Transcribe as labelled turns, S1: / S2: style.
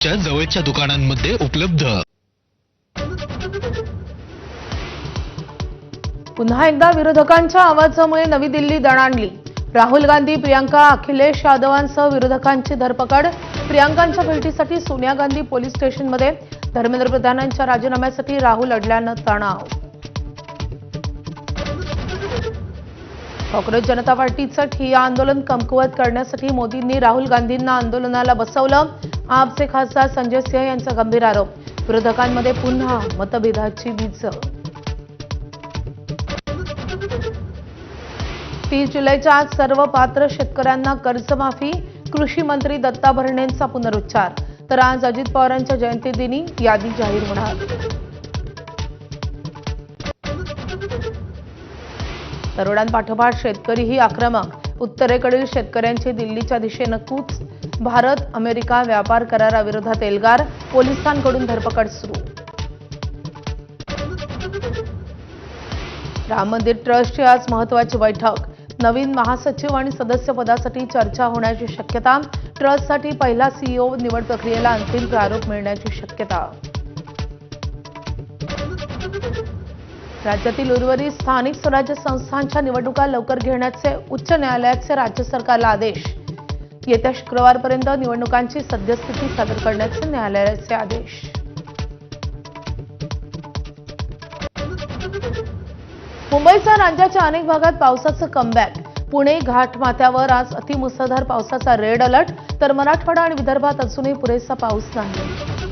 S1: च्या जवळच्या दुकानांमध्ये उपलब्ध।
S2: पुन्हा एकदा विरोधकांच्या आवाजामुळे नवी दिल्ली दणाणली। राहुल गांधी, प्रियंका, अखिलेश यादवांसह विरोधकांची धरपकड। प्रियंकांच्या भेटीसाठी सोनिया गांधी पोलीस स्टेशनमध्ये। धर्मेंद्र प्रधानांच्या राजीनाम्यासाठी राहुल अडल्यानं तणाव। काँग्रेस जनता पार्टीचं ठिय्या आंदोलन कमकुवत करण्यासाठी मोदींनी राहुल गांधींना आंदोलनाला बसवलं। आपचे खासदार संजय सिंह यांचा गंभीर आरोप। विरोधकांमध्ये पुन्हा मतभेदाची बीज। 30 जुलैच्या आज सर्व पात्र शेतकऱ्यांना कर्जमाफी। कृषी मंत्री दत्ता भरणेंचा पुनरुच्चार। तर आज अजित पवारांच्या जयंतीदिनी यादी जाहीर होणार। तरुणांपाठोपाठ शेतकरीही आक्रमक। उत्तरेकडील शेतकऱ्यांची दिल्लीच्या दिशेनं कूच। भारत अमेरिका व्यापार कराराविरोधात एल्गार। पोलिसांकडून धरपकड सुरू। राम मंदिर ट्रस्टची आज महत्त्वाची बैठक। नवीन महासचिव आणि सदस्यपदासाठी चर्चा होण्याची शक्यता। ट्रस्टसाठी पहिला सीईओ निवड प्रक्रियेला अंतिम प्रारूप मिळण्याची शक्यता। राज्यातील उर्वरित स्थानिक स्वराज्य संस्थांच्या निवडणुका लवकर घेण्याचे उच्च न्यायालयाचे राज्य सरकारला आदेश। येत्या शुक्रवारपर्यंत निवडणुकांची सद्यस्थिती सादर करण्याचे न्यायालयाचे आदेश। मुंबईसह राज्याच्या अनेक भागात पावसाचं कमबॅक। पुणे घाटमाथ्यावर आज अतिमुसळधार पावसाचा रेड अलर्ट। तर मराठवाडा आणि विदर्भात अजूनही पुरेसा पाऊस नाही।